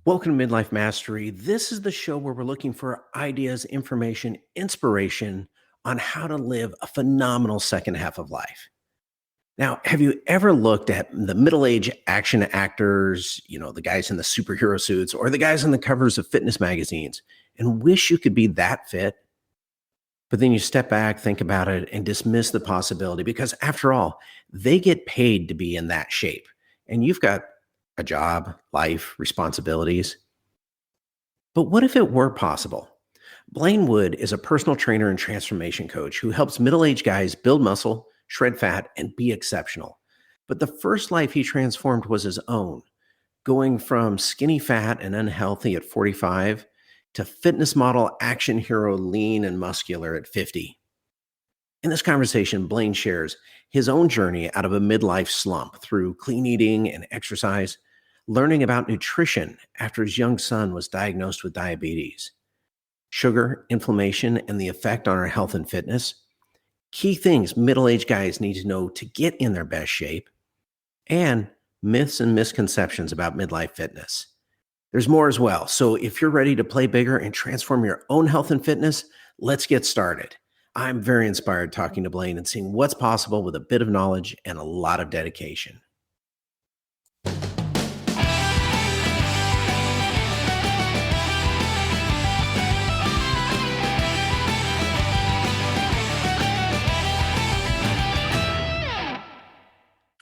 Welcome to Midlife Mastery. This is the show where we're looking for ideas, information, inspiration on how to live a phenomenal second half of life. Now, have you ever looked at the middle-aged action actors, the guys in the superhero suits or the guys on the covers of fitness magazines and wish you could be that fit? But then you step back, think about it, and dismiss the possibility because after all, they get paid to be in that shape. And you've got a job, life, responsibilities. But what if it were possible? Blaine Wood is a personal trainer and transformation coach who helps middle aged guys build muscle, shred fat, and be exceptional. But the first life he transformed was his own, going from skinny fat and unhealthy at 45 to fitness model action hero lean and muscular at 50. In this conversation, Blaine shares his own journey out of a midlife slump through clean eating and exercise, learning about nutrition after his young son was diagnosed with diabetes, sugar, inflammation, and the effect on our health and fitness, key things middle-aged guys need to know to get in their best shape, and myths and misconceptions about midlife fitness. There's more as well. So if you're ready to play bigger and transform your own health and fitness, let's get started. I'm very inspired talking to Blaine and seeing what's possible with a bit of knowledge and a lot of dedication.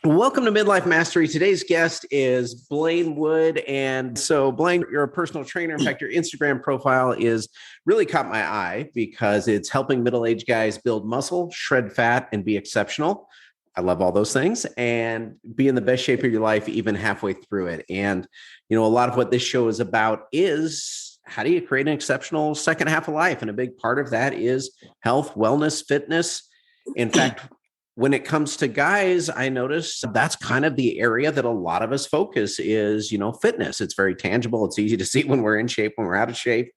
Welcome to Midlife Mastery. Today's guest is Blaine Wood. And so, Blaine, you're a personal trainer. In fact, your Instagram profile is really caught my eye because it's helping middle-aged guys build muscle, shred fat, and be exceptional. I love all those things and be in the best shape of your life, even halfway through it. And, a lot of what this show is about is how do you create an exceptional second half of life? And a big part of that is health, wellness, fitness. In fact, when it comes to guys, I notice that's kind of the area that a lot of us focus is, fitness. It's very tangible. It's easy to see when we're in shape, when we're out of shape.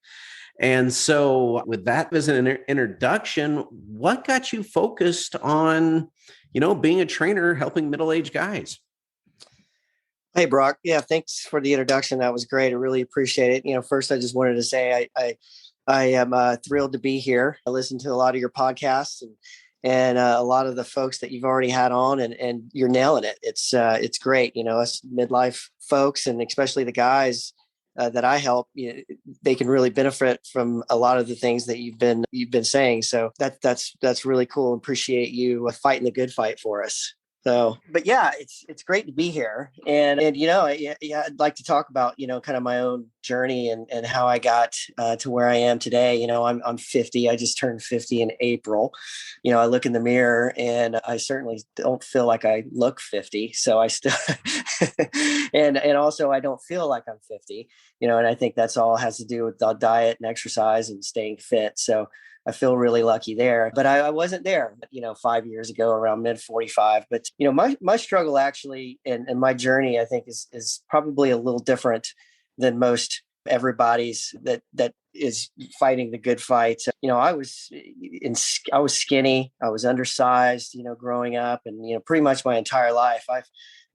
And so with that as an introduction, what got you focused on, being a trainer, helping middle-aged guys? Hey, Brock. Yeah, thanks for the introduction. That was great. I really appreciate it. First, I just wanted to say I am thrilled to be here. I listened to a lot of your podcasts and a lot of the folks that you've already had on, and you're nailing it. It's great. Us midlife folks, and especially the guys that I help, they can really benefit from a lot of the things that you've been saying. So that's really cool. Appreciate you fighting the good fight for us. So, but yeah, it's great to be here, and I'd like to talk about kind of my own journey and how I got to where I am today. I'm 50. I just turned 50 in April. I look in the mirror and I certainly don't feel like I look 50. So I still, and also I don't feel like I'm 50. And I think that's all has to do with the diet and exercise and staying fit. So I feel really lucky there, but I wasn't there, 5 years ago around mid 45. But, my struggle actually and my journey, I think is probably a little different than most everybody's that is fighting the good fight. I was skinny. I was undersized, growing up and, pretty much my entire life.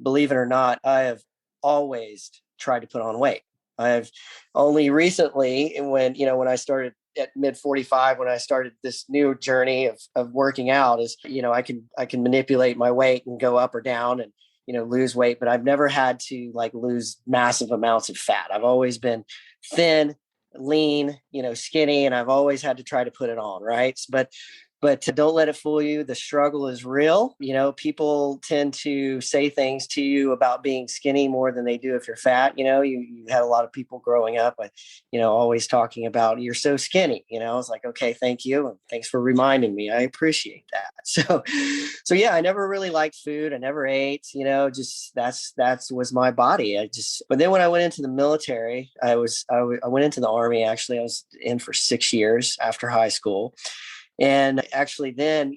Believe it or not, I have always tried to put on weight. I've only recently when I started at mid 45, when I started this new journey of working out is, I can manipulate my weight and go up or down and, lose weight, but I've never had to lose massive amounts of fat. I've always been thin, lean, skinny, and I've always had to try to put it on. Right. But don't let it fool you. The struggle is real. People tend to say things to you about being skinny more than they do if you're fat. You had a lot of people growing up, always talking about you're so skinny. It's like, okay, thank you. And thanks for reminding me. I appreciate that. So yeah, I never really liked food. I never ate, just that's was my body. But then when I went into the military, I went into the Army. Actually, I was in for 6 years after high school. And actually then,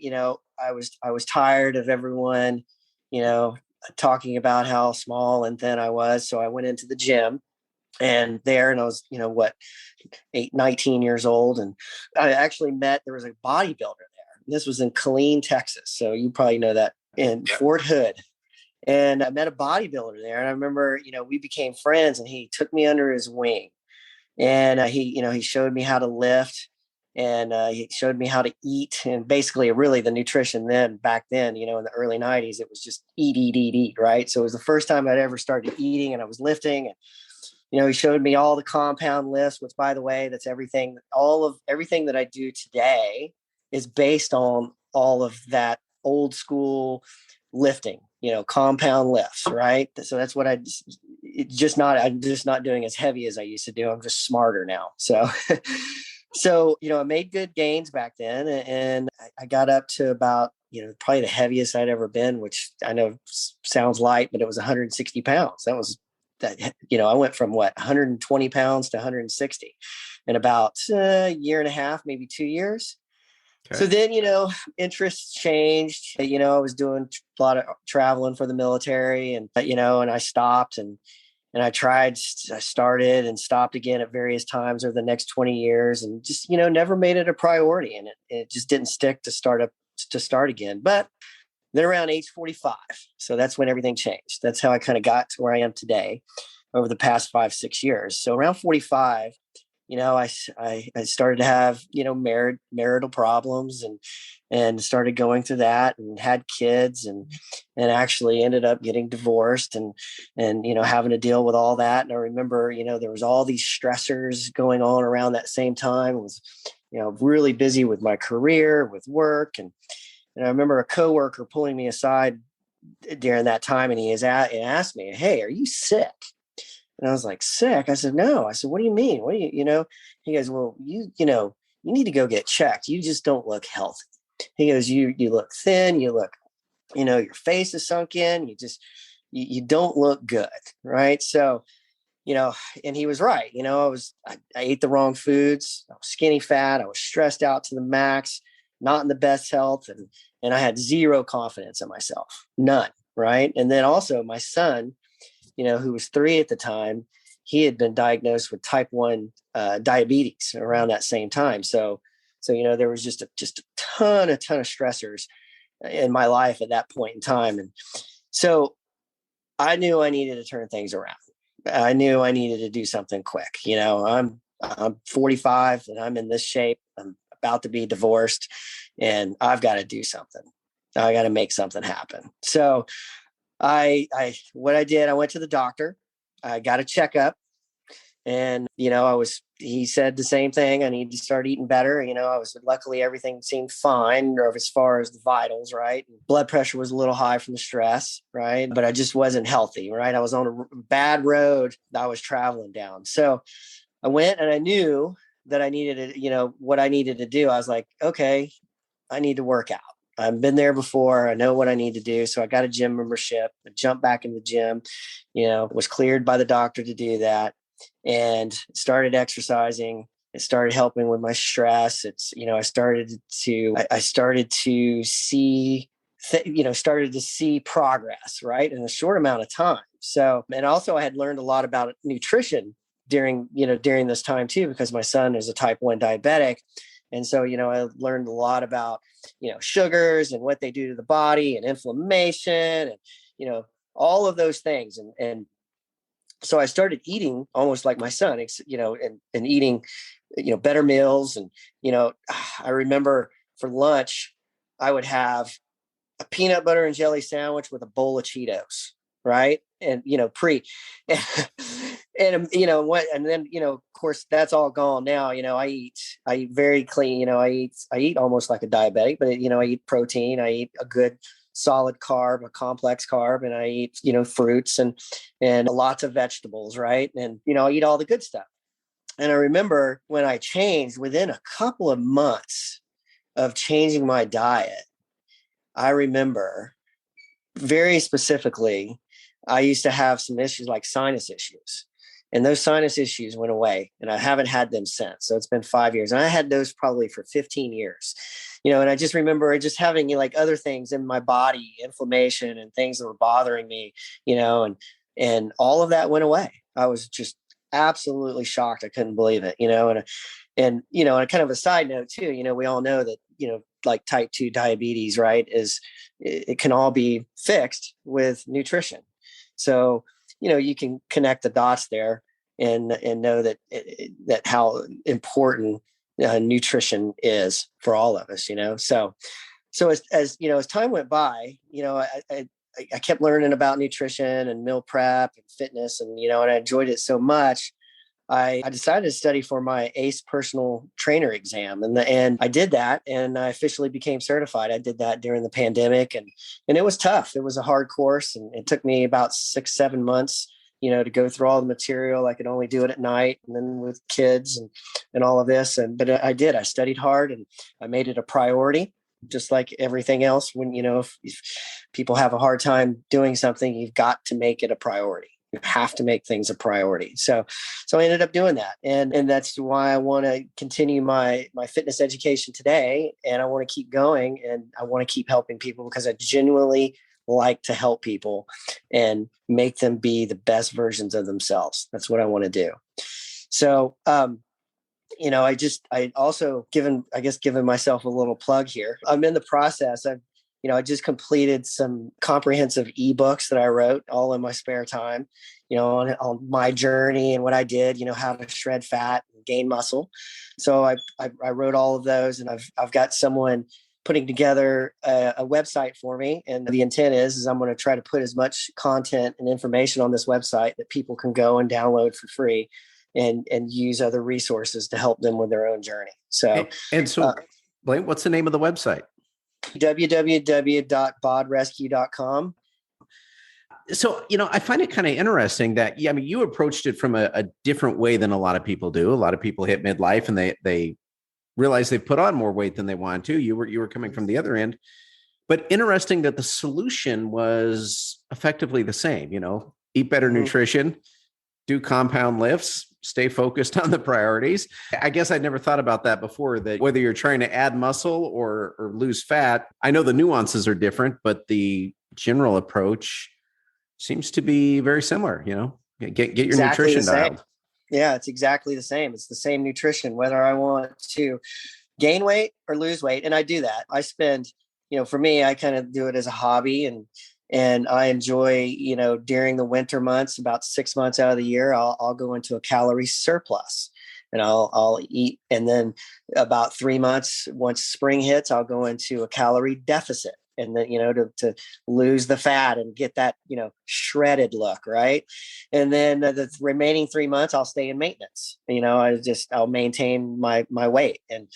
I was tired of everyone, talking about how small and thin I was. So I went into the gym and I was, 19 years old. And I actually there was a bodybuilder there. This was in Killeen, Texas. So you probably know that in Fort Hood. And I met a bodybuilder there. And I remember, we became friends, and he took me under his wing. And he showed me how to lift, and he showed me how to eat, and basically really the nutrition back then, in the early 90s, it was just eat, eat, eat, eat. Right. So it was the first time I'd ever started eating, and I was lifting. And, he showed me all the compound lifts, which, by the way, that's everything. All of everything that I do today is based on all of that old school lifting, compound lifts. Right. So that's what I'm just not doing as heavy as I used to do. I'm just smarter now. So, I made good gains back then, and I got up to about, probably the heaviest I'd ever been, which I know sounds light, but it was 160 pounds. That was that, I went from 120 pounds to 160 in about a year and a half, maybe 2 years. Okay. So then, interests changed. I was doing a lot of traveling for the military, and, and I stopped, and I started and stopped again at various times over the next 20 years, and just, never made it a priority. And it just didn't stick to start again. But then around age 45, so that's when everything changed. That's how I kind of got to where I am today over the past 5-6 years. So around 45, I started to have, marital problems, and started going through that, and had kids, and actually ended up getting divorced, and having to deal with all that. And I remember, there was all these stressors going on around that same time. I was, really busy with my career, with work. And I remember a coworker pulling me aside during that time, and and asked me, "Hey, are you sick?" And I was like, "Sick?" I said, "No." I said, "What do you mean? What do you?" He goes, "Well, you need to go get checked. You just don't look healthy." He goes, "You look thin. You look, your face is sunk in. You don't look good." Right. So, and he was right. I ate the wrong foods. I was skinny fat. I was stressed out to the max, not in the best health. And I had zero confidence in myself, none. Right. And then also my son, who was 3 at the time, he had been diagnosed with type 1 diabetes around that same time. So, there was just a ton of stressors in my life at that point in time. And so I knew I needed to turn things around. I knew I needed to do something quick. I'm 45 and I'm in this shape. I'm about to be divorced, and I've got to do something. I got to make something happen. So what I did, I went to the doctor. I got a checkup, and, he said the same thing. I need to start eating better. Luckily everything seemed fine, or as far as the vitals, right? Blood pressure was a little high from the stress, right? But I just wasn't healthy, right? I was on a bad road that I was traveling down. So I went, and I knew that I needed to, what I needed to do. I was like, okay, I need to work out. I've been there before. I know what I need to do. So I got a gym membership. I jumped back in the gym, was cleared by the doctor to do that, and started exercising. It started helping with my stress. I started to see, started to see progress, right, in a short amount of time. So, and also I had learned a lot about nutrition during this time too, because my son is a type 1 diabetic. And so, I learned a lot about, sugars and what they do to the body, and inflammation, and, all of those things. And so I started eating almost like my son, and eating, better meals. And, I remember for lunch, I would have a peanut butter and jelly sandwich with a bowl of Cheetos. Right. And, and, and then, of course, that's all gone now. I eat very clean. I eat almost like a diabetic, but, I eat protein. I eat a good solid carb, a complex carb, and I eat, fruits and lots of vegetables. Right. And, I eat all the good stuff. And I remember when I changed, within a couple of months of changing my diet, I remember very specifically, I used to have some issues like sinus issues, and those sinus issues went away, and I haven't had them since. So it's been 5 years, and I had those probably for 15 years, and I just remember just having like other things in my body, inflammation and things that were bothering me, and all of that went away. I was just absolutely shocked. I couldn't believe it, and kind of a side note too, we all know that, like type 2 diabetes, right, is it can all be fixed with nutrition. So, you can connect the dots there and know that how important nutrition is for all of us, So as time went by, I kept learning about nutrition and meal prep and fitness, and and I enjoyed it so much. I decided to study for my ACE personal trainer exam, and I did that, and I officially became certified. I did that during the pandemic, and it was tough. It was a hard course, and it took me about 6-7 months, to go through all the material. I could only do it at night, and then with kids and all of this, but I did. I studied hard, and I made it a priority. Just like everything else, when if people have a hard time doing something, you've got to make it a priority. You have to make things a priority. So I ended up doing that, and that's why I want to continue my fitness education today, and I want to keep going, and I want to keep helping people because I genuinely like to help people and make them be the best versions of themselves. That's what I want to do. So I also given myself a little plug here. I'm in the process. I just completed some comprehensive ebooks that I wrote all in my spare time, on my journey and what I did, how to shred fat and gain muscle. So I wrote all of those, and I've got someone putting together a website for me. And the intent is I'm going to try to put as much content and information on this website that people can go and download for free and use other resources to help them with their own journey. So, Blaine, what's the name of the website? www.bodrescue.com. So, I find it kind of interesting that, you approached it from a different way than a lot of people do. A lot of people hit midlife and they realize they've put on more weight than they want to. You were coming from the other end, but interesting that the solution was effectively the same, eat better nutrition, do compound lifts, stay focused on the priorities. I guess I'd never thought about that before, that whether you're trying to add muscle or lose fat, I know the nuances are different, but the general approach seems to be very similar, get your Exactly nutrition dialed. Yeah, it's exactly the same. It's the same nutrition, whether I want to gain weight or lose weight. And I do that. I spend, for me, I kind of do it as a hobby, and I enjoy, during the winter months, about 6 months out of the year, I'll go into a calorie surplus, and I'll eat. And then about 3 months, once spring hits, I'll go into a calorie deficit. And then, to lose the fat and get that, shredded look. Right. And then the remaining 3 months, I'll stay in maintenance. I'll maintain my weight, and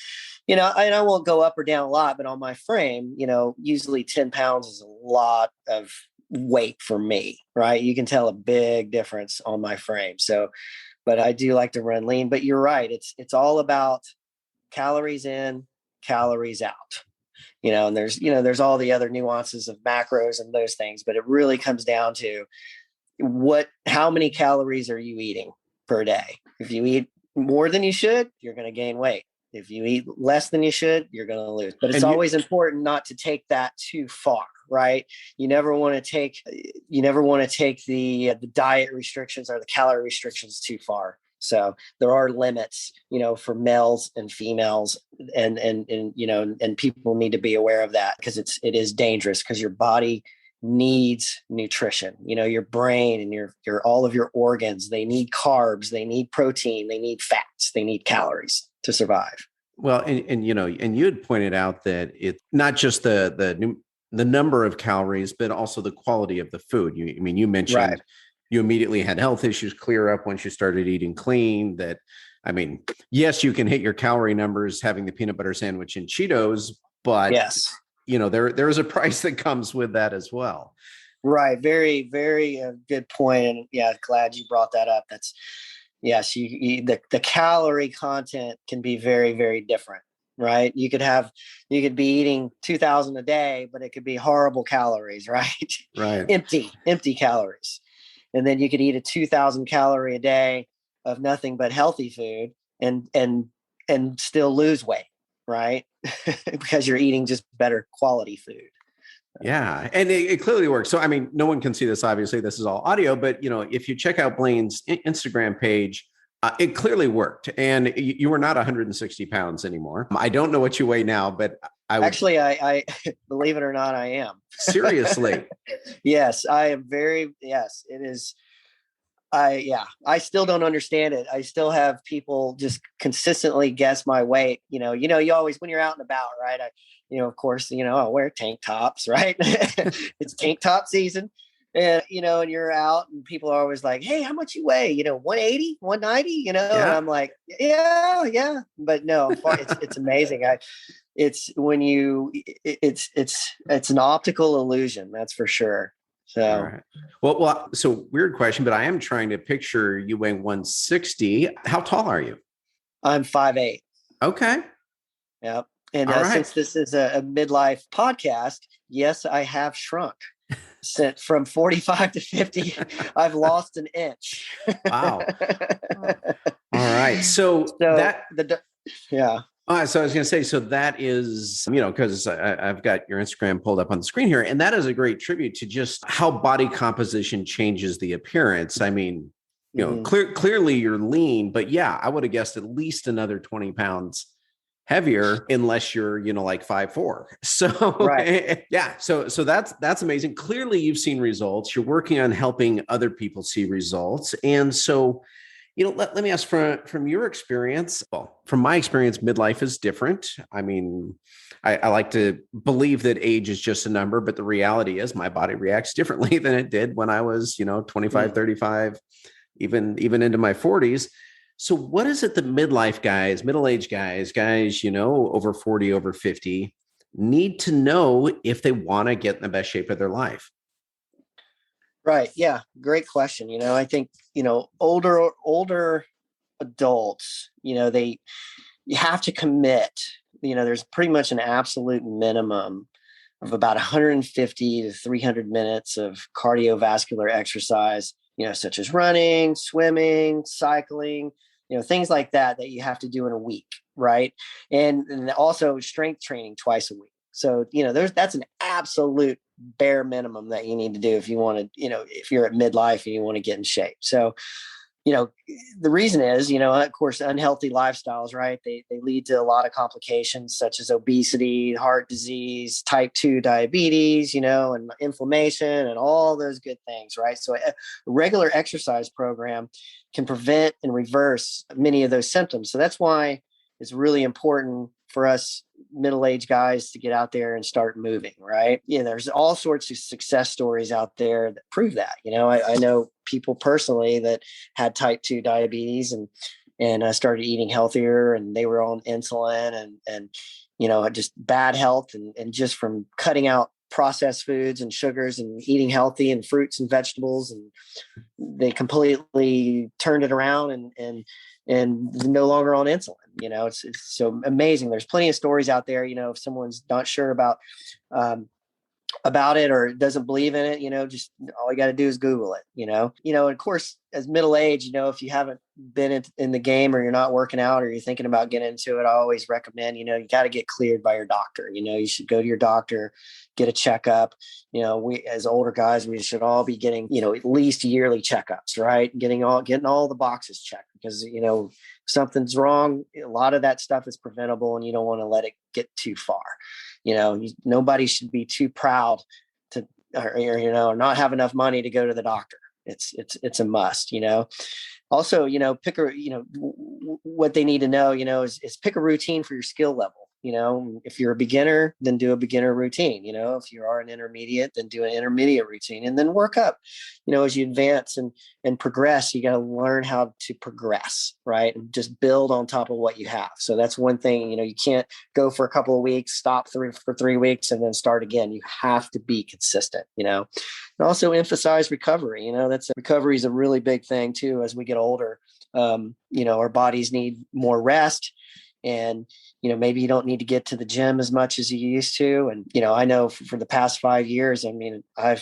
I won't go up or down a lot, but on my frame, usually 10 pounds is a lot of weight for me. Right. You can tell a big difference on my frame. So, but I do like to run lean, but you're right. It's all about calories in, calories out. And there's all the other nuances of macros and those things, but it really comes down to how many calories are you eating per day? If you eat more than you should, you're going to gain weight. If you eat less than you should, you're going to lose. But it's always important not to take that too far, right? You never want to take the diet restrictions or the calorie restrictions too far. So there are limits, for males and females, and people need to be aware of that, because it is dangerous, because your body needs nutrition. Your brain and your all of your organs, they need carbs, they need protein, they need fats, they need calories to survive. Well, and you had pointed out that it's not just the number of calories, but also the quality of the food. You mentioned. Right. You immediately had health issues clear up once you started eating clean. Yes, you can hit your calorie numbers having the peanut butter sandwich and Cheetos, but yes, there is a price that comes with that as well. Right. Very, very good point. And yeah, glad you brought that up. Yes, the calorie content can be very, very different. Right. You could be eating 2,000 a day, but it could be horrible calories, right? Right. Empty calories. And then you could eat a 2,000 calorie a day of nothing but healthy food and still lose weight, right? Because you're eating just better quality food. Yeah. And it clearly works. So, no one can see this, obviously this is all audio, but if you check out Blaine's Instagram page, It clearly worked. And you were not 160 pounds anymore. I don't know what you weigh now, but I would. Actually, I believe it or not, I am. Seriously. Yes, I am very, yes, it is. I still don't understand it. I still have people just consistently guess my weight. You always, when you're out and about, right? Of course, I'll wear tank tops, right? It's tank top season. And you're out and people are always like, hey, how much you weigh? 180, 190, and Yeah. I'm like, yeah. But no, it's amazing. It's when it's an optical illusion. That's for sure. All So right. Well, so weird question, but I am trying to picture you weighing 160. How tall are you? I'm 5'8". Okay. Yep. And All right. since this is a midlife podcast, yes, I have shrunk. From 45 to 50, I've lost an inch. Wow. All right. So So that, yeah. so I was going to say, so that is, because I've got your Instagram pulled up on the screen here, and that is a great tribute to just how body composition changes the appearance. I mean, clearly you're lean, but yeah, I would have guessed at least another 20 pounds heavier unless you're, like 5'4". So Right. yeah, so that's amazing. Clearly you've seen results. You're working on helping other people see results. And so, let me ask from your experience. Well, from my experience, midlife is different. I mean, I like to believe that age is just a number, but the reality is my body reacts differently than it did when I was, 25, 35, even into my 40s. So what is it that midlife guys, middle-aged guys, over 40, over 50 need to know if they want to get in the best shape of their life? Right. Yeah. Great question. I think, older adults, you have to commit. There's pretty much an absolute minimum of about 150 to 300 minutes of cardiovascular exercise, such as running, swimming, cycling, things like that you have to do in a week. Right. And also strength training twice a week. So, that's an absolute bare minimum that you need to do if you want to, if you're at midlife and you want to get in shape. So, the reason is, of course, unhealthy lifestyles, right? They lead to a lot of complications such as obesity, heart disease, type 2 diabetes, and inflammation and all those good things, right? So a regular exercise program can prevent and reverse many of those symptoms. So that's why it's really important for us middle-aged guys to get out there and start moving, right? There's all sorts of success stories out there that prove that. I know people personally that had type 2 diabetes and started eating healthier, and they were on insulin and just bad health, and just from cutting out processed foods and sugars and eating healthy and fruits and vegetables, and they completely turned it around and no longer on insulin. It's so amazing. There's plenty of stories out there. If someone's not sure about it or doesn't believe in it, just all you got to do is Google it. And of course, as middle age, if you haven't been in the game or you're not working out or you're thinking about getting into it, I always recommend, you got to get cleared by your doctor. You should go to your doctor, get a checkup. We, as older guys, we should all be getting, at least yearly checkups, right? Getting all the boxes checked, because, something's wrong. A lot of that stuff is preventable, and you don't want to let it get too far. Nobody should be too proud to, or not have enough money to go to the doctor. It's a must. Also, what they need to know, is pick a routine for your skill level. If you're a beginner, then do a beginner routine. If you are an intermediate, then do an intermediate routine, and then work up. As you advance and progress, you got to learn how to progress, right? And just build on top of what you have. So that's one thing. You can't go for a couple of weeks, stop for 3 weeks, and then start again. You have to be consistent. And also emphasize recovery. Recovery is a really big thing too as we get older. Our bodies need more rest. And, maybe you don't need to get to the gym as much as you used to. And, I know for the past 5 years, I mean, I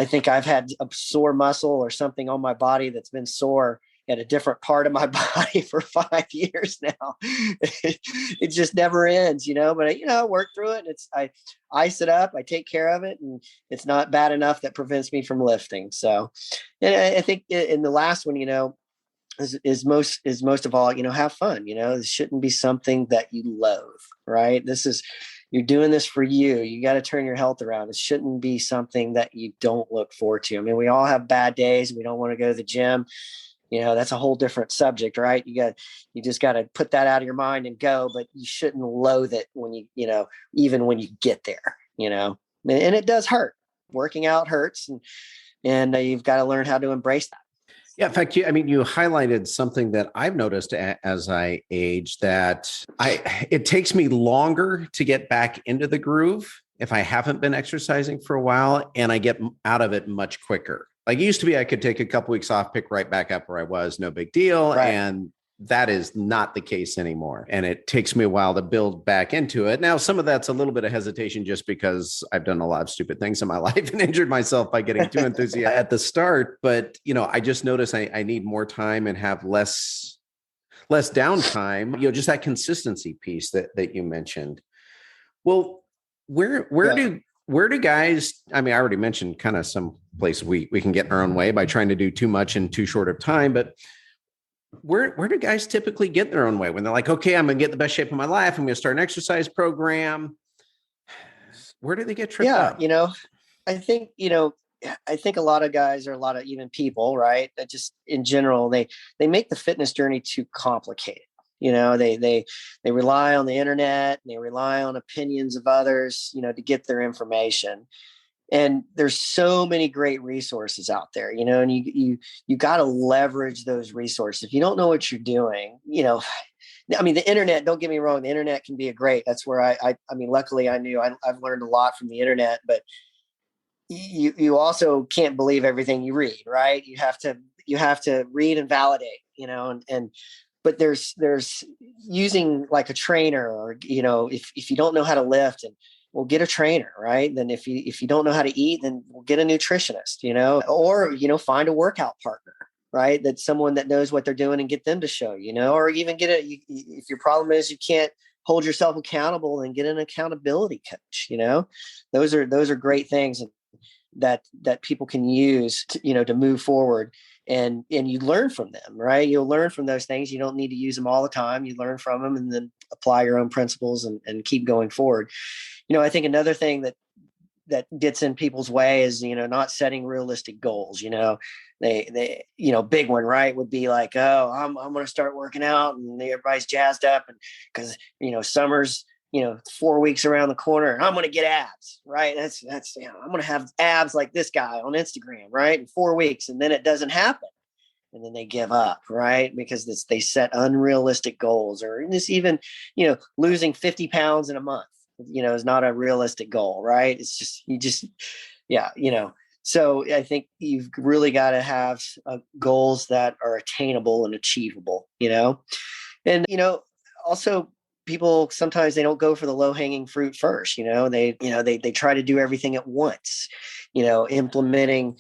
think I've had a sore muscle or something on my body that's been sore at a different part of my body for 5 years now. It just never ends, but I work through it, and I ice it up, I take care of it, and it's not bad enough that prevents me from lifting. So, and I think in the last one, is most of all, have fun. This shouldn't be something that you loathe, right? You're doing this for you. You got to turn your health around. It shouldn't be something that you don't look forward to. I mean, we all have bad days. We don't want to go to the gym. That's a whole different subject, right? You just got to put that out of your mind and go, but you shouldn't loathe it when even when you get there, and it does hurt. Working out hurts, and you've got to learn how to embrace that. Yeah, in fact, you highlighted something that I've noticed as I age, that it takes me longer to get back into the groove if I haven't been exercising for a while, and I get out of it much quicker. Like it used to be, I could take a couple weeks off, pick right back up where I was, no big deal. Right. And that is not the case anymore. And it takes me a while to build back into it. Now, some of that's a little bit of hesitation just because I've done a lot of stupid things in my life and injured myself by getting too enthusiastic at the start. But, I just notice I need more time and have less downtime, just that consistency piece that you mentioned. Well, where do guys, I already mentioned kind of some place we can get in our own way by trying to do too much in too short of time, but where do guys typically get their own way when they're like, okay, I'm going to get the best shape of my life. I'm going to start an exercise program. Where do they get tripped up? I think, I think a lot of guys, or a lot of even people, right, that just in general, they make the fitness journey too complicated. They rely on the internet, and they rely on opinions of others, to get their information. And there's so many great resources out there, and you got to leverage those resources. If you don't know what you're doing, the internet, don't get me wrong, the internet can be that's where luckily I've learned a lot from the internet, but you also can't believe everything you read, right? You have to read and validate, but there's using like a trainer, or, if you don't know how to lift, and we'll get a trainer, right? Then if you don't know how to eat, then we'll get a nutritionist, or, find a workout partner, right? That's someone that knows what they're doing, and get them to show, or even if your problem is you can't hold yourself accountable, and get an accountability coach, those are great things that people can use to move forward. And you learn from them, right? You'll learn from those things. You don't need to use them all the time. You learn from them and then apply your own principles and keep going forward. I think another thing that gets in people's way is, not setting realistic goals. They big one, right, would be like, oh, I'm going to start working out, and everybody's jazzed up, and because, summer's, 4 weeks around the corner, and I'm going to get abs, right? That's I'm going to have abs like this guy on Instagram, right? In 4 weeks. And then it doesn't happen. And then they give up, right? Because they set unrealistic goals, or just even, losing 50 pounds in a month, is not a realistic goal, right? It's just, so I think you've really got to have goals that are attainable and achievable, and, also, people sometimes they don't go for the low hanging fruit first. They try to do everything at once, implementing,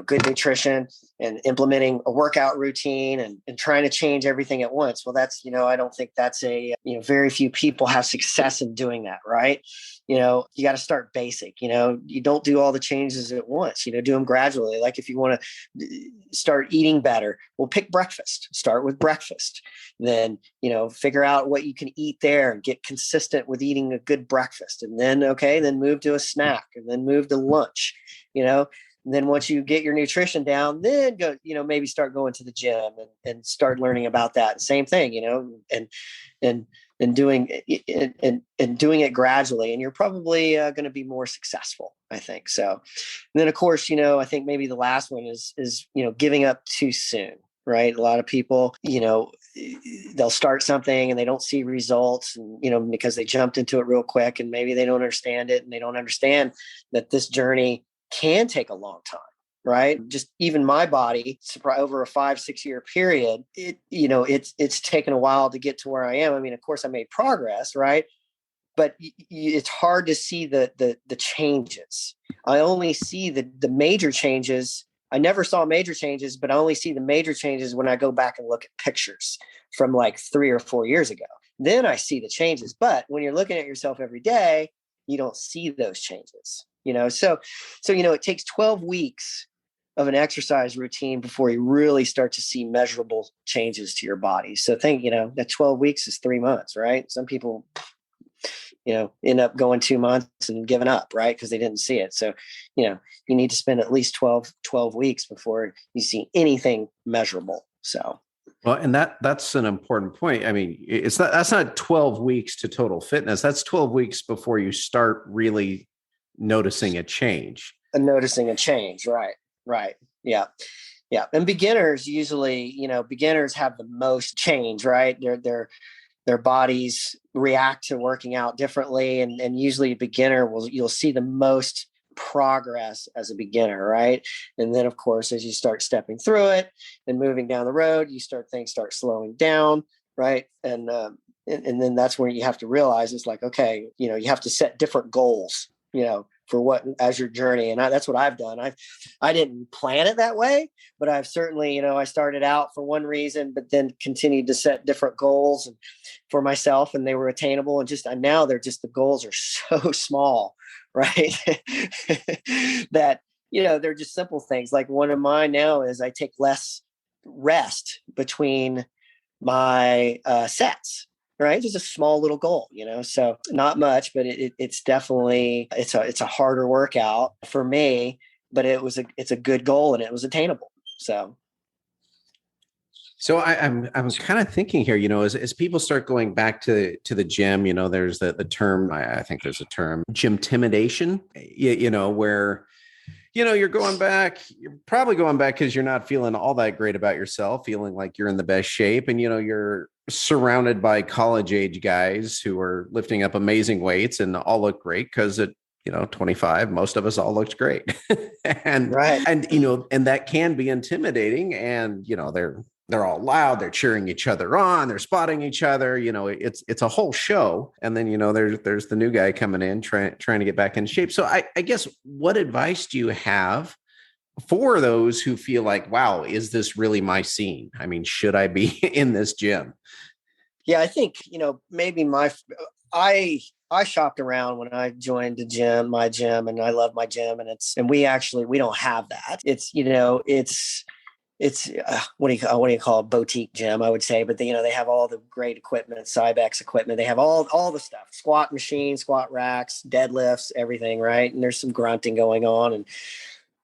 good nutrition, and implementing a workout routine, and trying to change everything at once. Well, that's, I don't think that's very few people have success in doing that. Right. You got to start basic, you don't do all the changes at once, do them gradually. Like if you want to start eating better, well, pick breakfast, start with breakfast, then, figure out what you can eat there and get consistent with eating a good breakfast. And then, then move to a snack, and then move to lunch, and then once you get your nutrition down, then go, maybe start going to the gym and start learning about that. Same thing, and doing it and doing it gradually, and you're probably going to be more successful, I think. So, and then of course, I think maybe the last one is giving up too soon, right? A lot of people, they'll start something and they don't see results, and because they jumped into it real quick, and maybe they don't understand it, and they don't understand that this journey can take a long time, right? Just even my body, over a 5-6 year period, it's taken a while to get to where I am. Of course I made progress, right? But it's hard to see the changes. I only see the major changes. I never saw major changes, but I only see the major changes when I go back and look at pictures from like 3 or 4 years ago. Then I see the changes. But when you're looking at yourself every day, you don't see those changes. So it takes 12 weeks of an exercise routine before you really start to see measurable changes to your body. So think, that 12 weeks is 3 months, right? Some people, end up going 2 months and giving up, right? Because they didn't see it. So, you need to spend at least 12 weeks before you see anything measurable. So, well, and that's an important point. I mean, that's not 12 weeks to total fitness. That's 12 weeks before you start really noticing a change. Noticing a change, right? Right. Yeah. Yeah. And beginners usually, beginners have the most change, right? Their bodies react to working out differently. And usually a beginner you'll see the most progress as a beginner, right? And then of course, as you start stepping through it and moving down the road, things start slowing down, right? And then that's where you have to realize it's like, okay, you have to set different goals, for what as your journey. And that's what I've done. I didn't plan it that way, but I've certainly, I started out for one reason, but then continued to set different goals for myself, and they were attainable. And now the goals are so small, right? That, they're just simple things. Like one of mine now is I take less rest between my sets. Right. Just a small little goal, so not much, but it's definitely, it's a harder workout for me, but it's a good goal and it was attainable. So I'm kind of thinking here, as people start going back to the gym, there's the term, I think there's a term, gym intimidation, where you're probably going back because you're not feeling all that great about yourself, feeling like you're in the best shape. And, you're surrounded by college age guys who are lifting up amazing weights and all look great because at, 25, most of us all looked great. and, right. and, and that can be intimidating. And, they're all loud, they're cheering each other on, they're spotting each other, it's a whole show. And then, there's the new guy coming in trying to get back in shape. So I guess, what advice do you have for those who feel like, wow, is this really my scene? I mean, should I be in this gym? Yeah, I think, maybe I shopped around when I joined my gym, and I love my gym, and we don't have that. It's what do you call a boutique gym, I would say, but they have all the great equipment, Cybex equipment. They have all the stuff, squat machines, squat racks, deadlifts, everything. Right. And there's some grunting going on,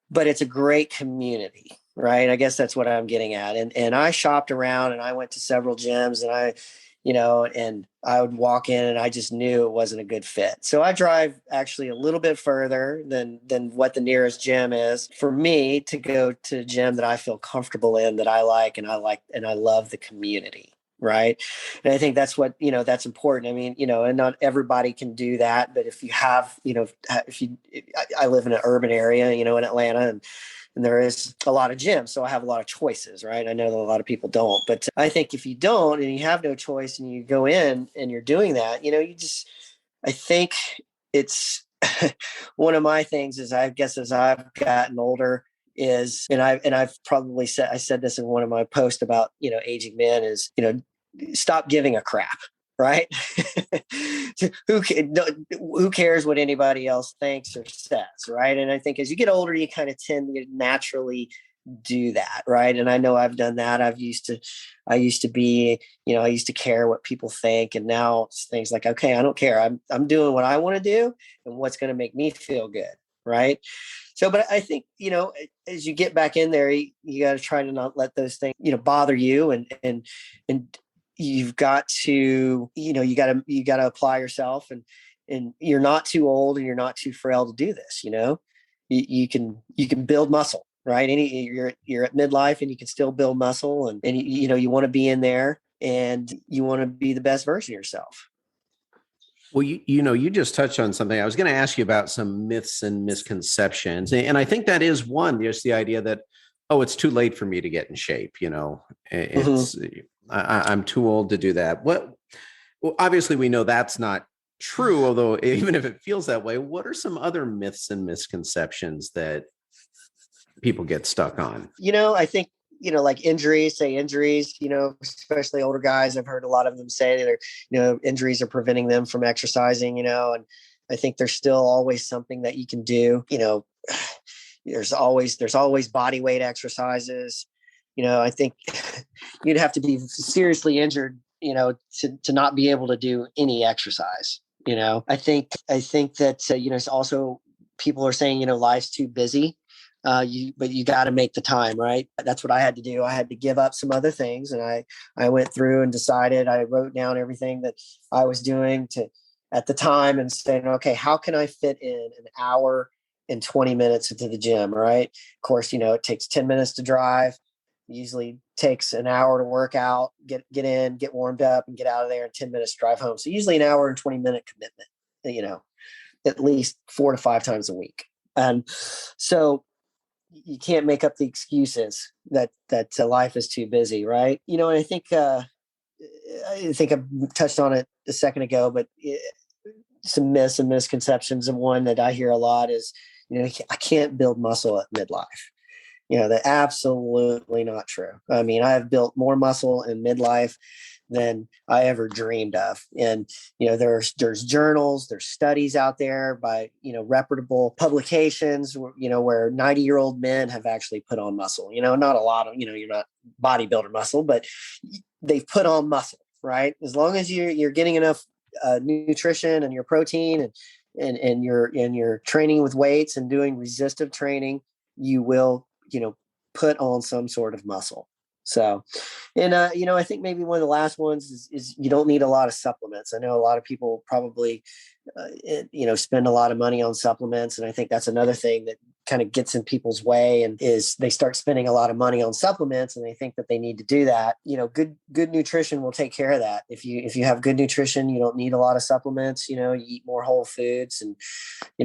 but it's a great community. Right. I guess that's what I'm getting at. And I shopped around and I went to several gyms, and I would walk in and I just knew it wasn't a good fit. So I drive actually a little bit further than what the nearest gym is for me to go to a gym that I feel comfortable in, that I like, and I love the community. Right. And I think that's what, that's important. I mean, and not everybody can do that, but if you have, I live in an urban area, in Atlanta, and there is a lot of gyms. So I have a lot of choices, right? I know that a lot of people don't, but I think if you don't, and you have no choice, and you go in and you're doing that, I think it's one of my things is, I guess, as I've gotten older and I've probably said this in one of my posts about, aging men is, stop giving a crap. Right. Who cares what anybody else thinks or says. Right. And I think as you get older, you kind of tend to naturally do that. Right. And I know I've done that. I used to be, I used to care what people think. And now it's things like, okay, I don't care. I'm doing what I want to do and what's going to make me feel good. Right. So, but I think, as you get back in there, you got to try to not let those things, bother you, and you've got to, you got to apply yourself, and you're not too old and you're not too frail to do this. You can build muscle, right? You're at midlife and you can still build muscle, and you want to be in there and you want to be the best version of yourself. Well, you just touched on something. I was going to ask you about some myths and misconceptions. And I think that is one, just the idea that, oh, it's too late for me to get in shape. It's, I'm too old to do that. Well, obviously we know that's not true, although even if it feels that way, what are some other myths and misconceptions that people get stuck on? I think, like injuries, especially older guys. I've heard a lot of them say that injuries are preventing them from exercising, and I think there's still always something that you can do. There's always body weight exercises. I think you'd have to be seriously injured, to not be able to do any exercise. I think that, it's also people are saying, life's too busy. But you got to make the time, right? That's what I had to do. I had to give up some other things. And I went through and decided, I wrote down everything that I was doing at the time and saying, okay, how can I fit in an hour and 20 minutes into the gym? Right. Of course, it takes 10 minutes to drive. Usually takes an hour to work out, get in, get warmed up, and get out of there in 10 minutes to drive home. So usually an hour and 20-minute commitment, at least 4 to 5 times a week. And so you can't make up the excuses that life is too busy, right? And I think I touched on it a second ago, but some myths and misconceptions, and one that I hear a lot is, I can't build muscle at midlife. That's absolutely not true. I mean, I have built more muscle in midlife than I ever dreamed of. And, there's journals, there's studies out there by, reputable publications, where 90-year-old men have actually put on muscle, not a lot of, you're not bodybuilder muscle, but they've put on muscle, right? As long as you're getting enough nutrition and your protein and you're training with weights and doing resistive training, you will, put on some sort of muscle. So, and, I think maybe one of the last ones is you don't need a lot of supplements. I know a lot of people probably, spend a lot of money on supplements. And I think that's another thing that kind of gets in people's way, and is they start spending a lot of money on supplements and they think that they need to do that. Good nutrition will take care of that. If you have good nutrition, you don't need a lot of supplements. You eat more whole foods. And,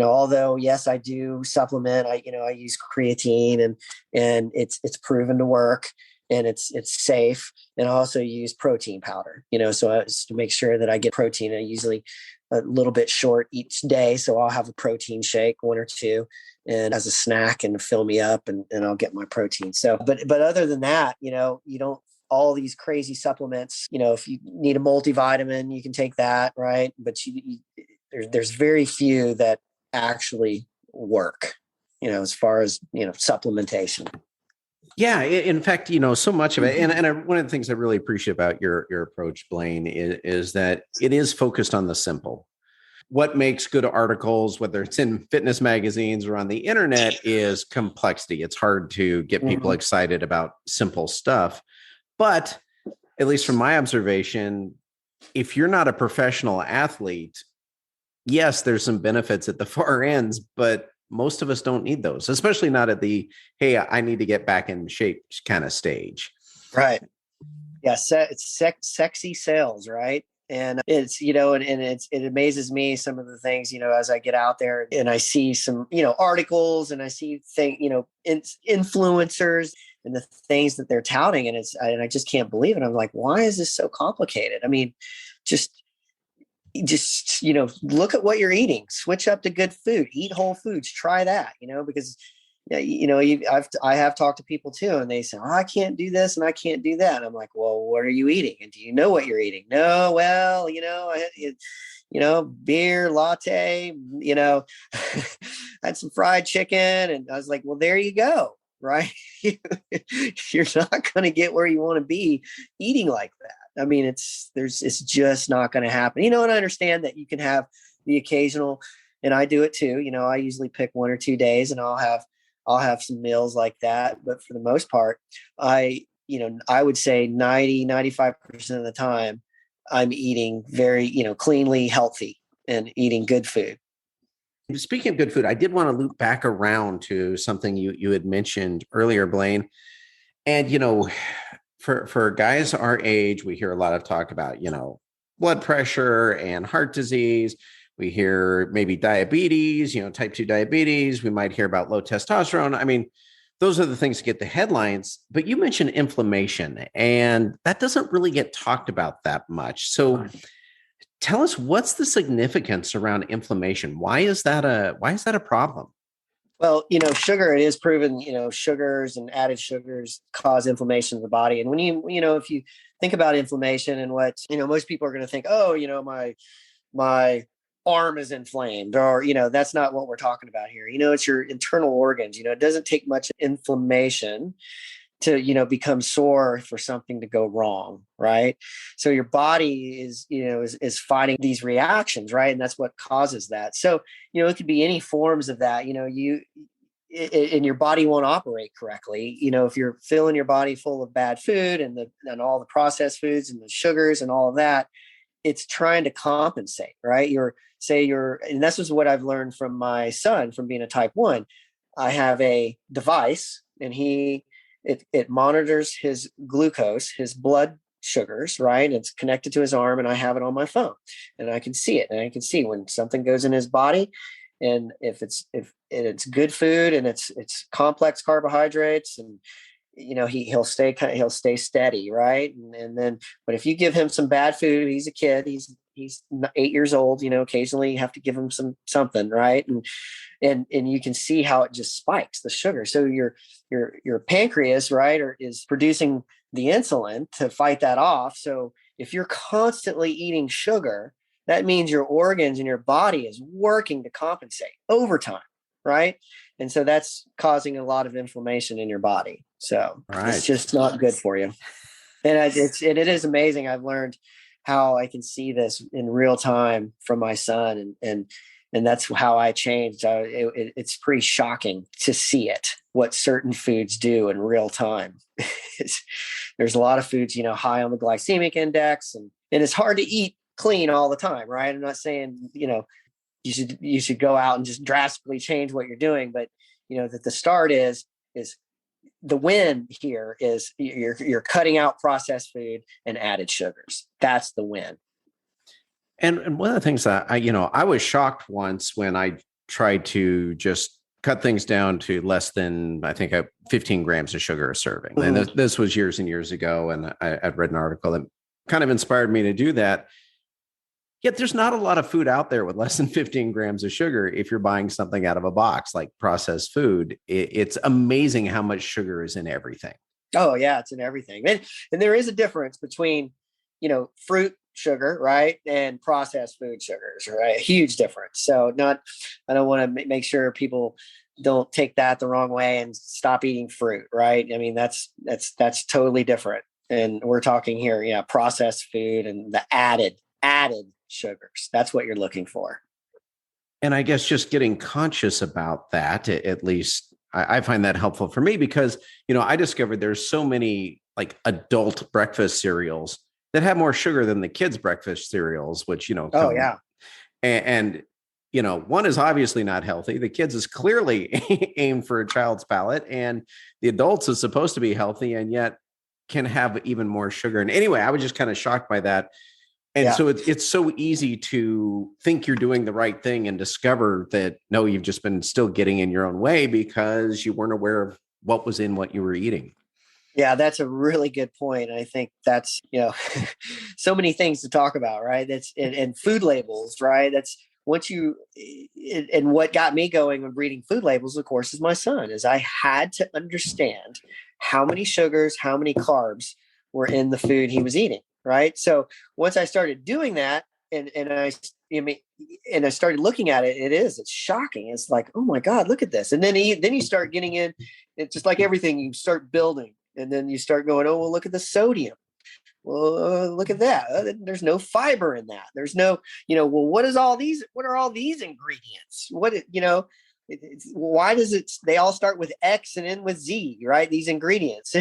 although, yes, I do supplement, I use creatine, and it's proven to work. And it's safe. And I also use protein powder, so as to make sure that I get protein. I usually a little bit short each day. So I'll have a protein shake, 1 or 2, and as a snack, and fill me up, and I'll get my protein. So, but other than that, you don't, all these crazy supplements, if you need a multivitamin, you can take that. Right. But there's very few that actually work, as far as, supplementation. Yeah, in fact, so much of it, and one of the things I really appreciate about your approach, Blaine, is that it is focused on the simple. What makes good articles, whether it's in fitness magazines or on the internet, is complexity. It's hard to get people excited about simple stuff. But at least from my observation, if you're not a professional athlete, yes, there's some benefits at the far ends, but most of us don't need those, especially not at the, hey, I need to get back in shape kind of stage. Right. Yeah. It's sexy sales, right? And it's, it amazes me, some of the things, as I get out there and I see some, articles, and I see influencers and the things that they're touting, and I just can't believe it. I'm like, why is this so complicated? I mean, just look at what you're eating, switch up to good food, eat whole foods, try that, because I have talked to people too, and they say, oh, I can't do this and I can't do that. And I'm like, well, what are you eating? And do you know what you're eating? No, well, beer, latte, had some fried chicken. And I was like, well, there you go. Right. You're not going to get where you want to be eating like that. I mean, it's just not going to happen, and I understand that you can have the occasional, and I do it too. I usually pick 1 or 2 days and I'll have some meals like that. But for the most part, I would say 95% of the time I'm eating very, cleanly healthy and eating good food. Speaking of good food, I did want to loop back around to something you had mentioned earlier, Blaine. And, for guys our age, we hear a lot of talk about, blood pressure and heart disease. We hear maybe diabetes, type 2 diabetes. We might hear about low testosterone. I mean, those are the things that get the headlines. But you mentioned inflammation, and that doesn't really get talked about that much. So tell us, what's the significance around inflammation? Why is that a problem? Well, sugar, it is proven, sugars and added sugars cause inflammation in the body. And when if you think about inflammation and what, most people are going to think, oh, my arm is inflamed, or, that's not what we're talking about here. It's your internal organs. It doesn't take much inflammation to, become sore for something to go wrong. Right. So your body is fighting these reactions. Right. And that's what causes that. So, it could be any forms of that, and your body won't operate correctly. If you're filling your body full of bad food and all the processed foods and the sugars and all of that, it's trying to compensate, right? And this is what I've learned from my son from being a type 1. I have a device, and it monitors his glucose, his blood sugars, right? It's connected to his arm, and I have it on my phone, and I can see it, and I can see when something goes in his body. And if it's good food, and it's complex carbohydrates, and he'll stay steady, right? And then, but if you give him some bad food, he's a kid, he's 8 years old, occasionally you have to give him something, right? And you can see how it just spikes the sugar. So your pancreas, right, is producing the insulin to fight that off. So if you're constantly eating sugar, that means your organs and your body is working to compensate overtime, right? And so that's causing a lot of inflammation in your body. So It's just not good for you. And it is amazing. I've learned how I can see this in real time from my son, and that's how I changed. It's pretty shocking to see what certain foods do in real time. There's a lot of foods, high on the glycemic index, and it's hard to eat clean all the time, right? I'm not saying, you should go out and just drastically change what you're doing, but that the start is the win here is you're cutting out processed food and added sugars. That's the win. And one of the things that I was shocked once when I tried to just cut things down to less than, I think, 15 grams of sugar a serving. Mm-hmm. And this was years and years ago. And I'd read an article that kind of inspired me to do that. Yet there's not a lot of food out there with less than 15 grams of sugar if you're buying something out of a box like processed food. It's amazing how much sugar is in everything. Oh, yeah, it's in everything. And there is a difference between, fruit sugar, right, and processed food sugars, right? A huge difference. So I don't want to make sure people don't take that the wrong way and stop eating fruit, right? I mean, that's totally different. And we're talking here, processed food and the added sugars. That's what you're looking for. And I guess just getting conscious about that, at least I find that helpful for me because, I discovered there's so many like adult breakfast cereals that have more sugar than the kids' breakfast cereals, which, oh, yeah. And one is obviously not healthy. The kids is clearly aimed for a child's palate, and the adults is supposed to be healthy and yet can have even more sugar. And anyway, I was just kind of shocked by that. And so it's so easy to think you're doing the right thing and discover that, no, you've just been still getting in your own way because you weren't aware of what was in what you were eating. Yeah, that's a really good point. And I think that's, so many things to talk about, right? And food labels, right? That's and what got me going with reading food labels, of course, is my son, is I had to understand how many sugars, how many carbs were in the food he was eating. Right. So once I started doing that and I started looking at it, it's shocking. It's like, oh my God, look at this. And then you start getting in, it's just like everything, you start building and then you start going, oh, well, look at the sodium. Well, look at that. There's no fiber in that. There's no, well, what are all these ingredients? Why does they all start with X and end with Z, right? These ingredients.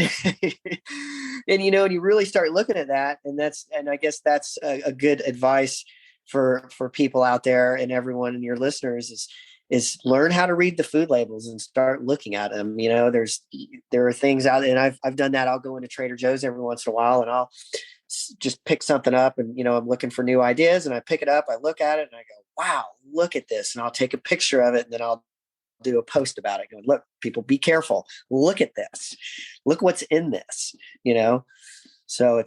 And you really start looking at that, and I guess that's a good advice for people out there and everyone and your listeners is learn how to read the food labels and start looking at them. There are things out there, and I've done that. I'll go into Trader Joe's every once in a while and I'll just pick something up, and I'm looking for new ideas, and I pick it up, I look at it, and I go, wow, look at this, and I'll take a picture of it, and then I'll do a post about it going, look, people, be careful, look at this, look what's in this. So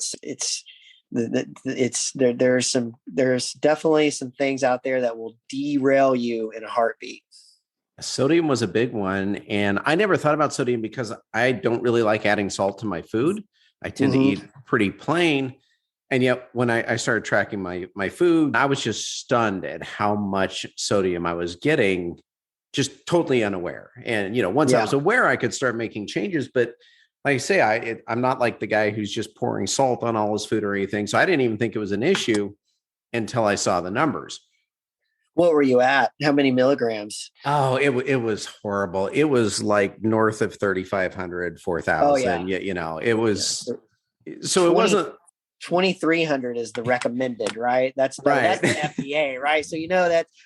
there's definitely some things out there that will derail you in a heartbeat. Sodium was a big one, and I never thought about sodium because I don't really like adding salt to my food. I tend to eat pretty plain. And yet when I started tracking my food, I was just stunned at how much sodium I was getting, just totally unaware. And, once I was Yeah. aware, I could start making changes. But like I say, I'm not like the guy who's just pouring salt on all his food or anything. So I didn't even think it was an issue until I saw the numbers. What were you at? How many milligrams? Oh, it was horrible. It was like north of 3,500, Oh yeah. 4,000. It Yeah. was, so it 20 wasn't 2,300 is the recommended, right? That's right. the FDA, right? So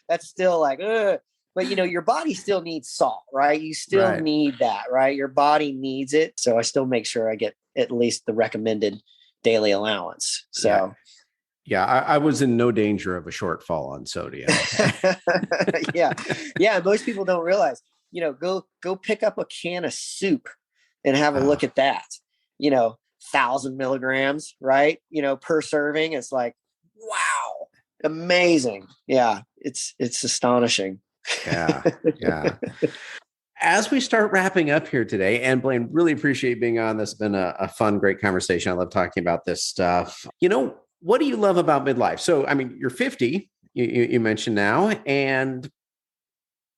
that's still like, ugh. But your body still needs salt, right? You still Right. need that, right? Your body needs it. So I still make sure I get at least the recommended daily allowance. Yeah. So Yeah. I was in no danger of a shortfall on sodium. yeah. Yeah. Most people don't realize, go pick up a can of soup and have a Oh, look at that. 1,000 milligrams, right? Per serving. It's like, wow, amazing. Yeah, it's astonishing. yeah. Yeah. As we start wrapping up here today, and Blaine, really appreciate being on. This has been a fun, great conversation. I love talking about this stuff. What do you love about midlife? So, I mean, you're 50, you mentioned now, and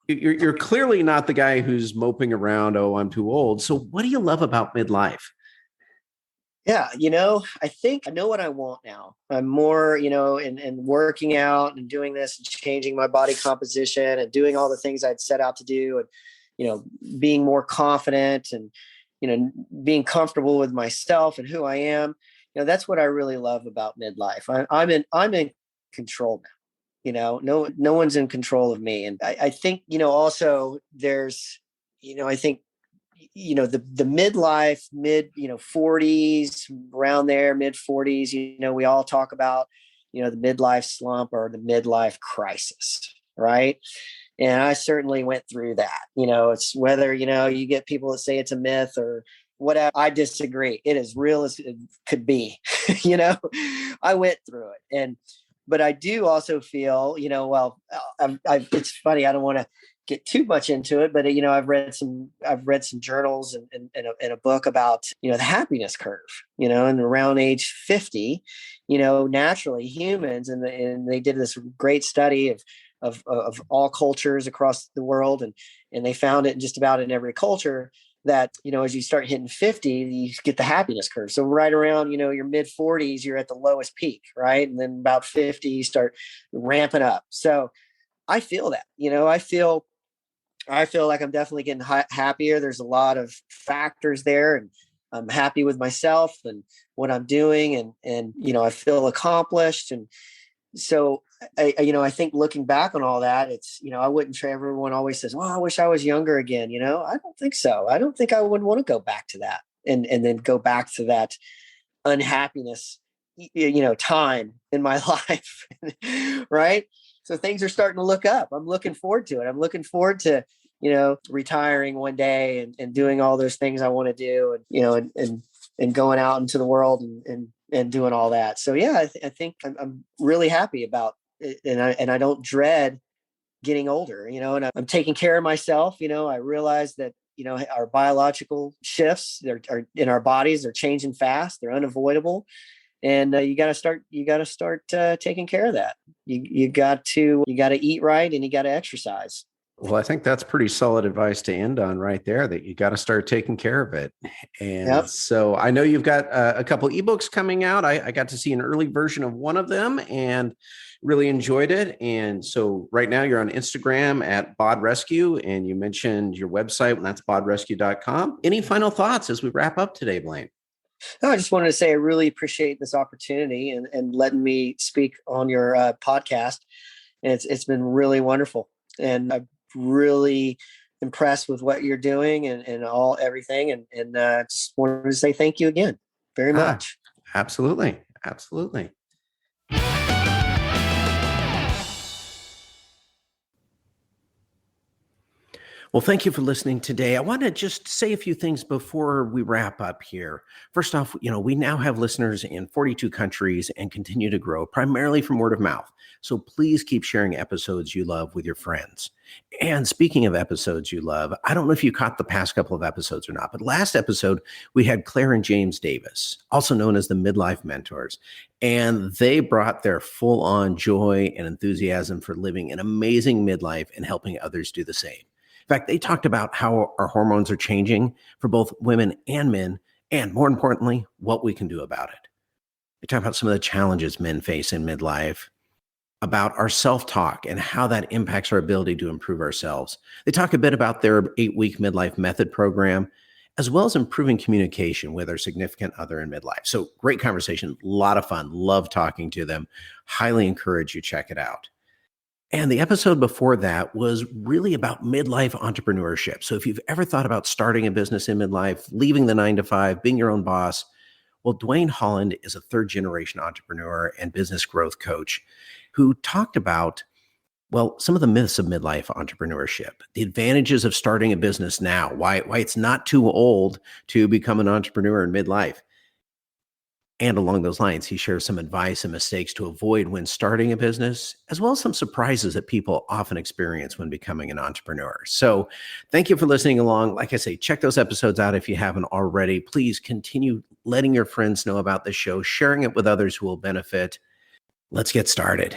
you're clearly not the guy who's moping around, oh, I'm too old. So what do you love about midlife? Yeah, I think I know what I want now. I'm more, in working out and doing this and changing my body composition and doing all the things I'd set out to do, and being more confident and being comfortable with myself and who I am. That's what I really love about midlife. I'm in control now. No one's in control of me, and I think also there's I think the midlife, mid 40s, around there, mid 40s, we all talk about the midlife slump or the midlife crisis, right? And I certainly went through that. It's whether you get people that say it's a myth or whatever. I disagree. It is real as it could be. I went through it, and but I do also feel, well, it's funny. I don't want to get too much into it, but I've read some journals and a book about the happiness curve. And around age 50, naturally humans, and they did this great study of all cultures across the world, and they found it just about in every culture that as you start hitting 50, you get the happiness curve. So right around your mid 40s, you're at the lowest peak, right? And then about 50, you start ramping up. So I feel that. I feel like I'm definitely getting happier. There's a lot of factors there, and I'm happy with myself and what I'm doing, and I feel accomplished. And so I think looking back on all that, it's I wouldn't try. Everyone always says, well, I wish I was younger again. I don't think so. I don't think I would want to go back to that, and then go back to that unhappiness time in my life. Right. So things are starting to look up. I'm looking forward to it. I'm looking forward to retiring one day, and doing all those things I want to do, and going out into the world, and doing all that. So yeah, I think I'm really happy about it, and I don't dread getting older. And I'm taking care of myself. I realize that our biological shifts are in our bodies. They're changing fast. They're unavoidable, and you got to start taking care of that. You got to eat right, and you got to exercise. Well, I think that's pretty solid advice to end on right there, that you got to start taking care of it. And Yep. so I know you've got a couple ebooks coming out. I got to see an early version of one of them and really enjoyed it. And so right now you're on Instagram at Bod Rescue, and you mentioned your website, and that's bodrescue.com. Any final thoughts as we wrap up today, Blaine? No, I just wanted to say I really appreciate this opportunity, and letting me speak on your podcast. And it's been really wonderful, and I'm really impressed with what you're doing, and everything. And just wanted to say thank you again very Ah, much. absolutely. Absolutely. Well, thank you for listening today. I want to just say a few things before we wrap up here. First off, we now have listeners in 42 countries and continue to grow primarily from word of mouth. So please keep sharing episodes you love with your friends. And speaking of episodes you love, I don't know if you caught the past couple of episodes or not, but last episode we had Claire and James Davis, also known as the Midlife Mentors, and they brought their full-on joy and enthusiasm for living an amazing midlife and helping others do the same. In fact, they talked about how our hormones are changing for both women and men, and more importantly, what we can do about it. They talk about some of the challenges men face in midlife, about our self-talk and how that impacts our ability to improve ourselves. They talk a bit about their 8-week midlife method program, as well as improving communication with our significant other in midlife. So great conversation, a lot of fun. Love talking to them. Highly encourage you check it out. And the episode before that was really about midlife entrepreneurship. So if you've ever thought about starting a business in midlife, leaving the 9 to 5, being your own boss, well, Dwayne Holland is a third-generation entrepreneur and business growth coach who talked about, well, some of the myths of midlife entrepreneurship, the advantages of starting a business now, why it's not too old to become an entrepreneur in midlife. And along those lines, he shares some advice and mistakes to avoid when starting a business, as well as some surprises that people often experience when becoming an entrepreneur. So thank you for listening along. Like I say, check those episodes out if you haven't already. Please continue letting your friends know about the show, sharing it with others who will benefit. Let's get started.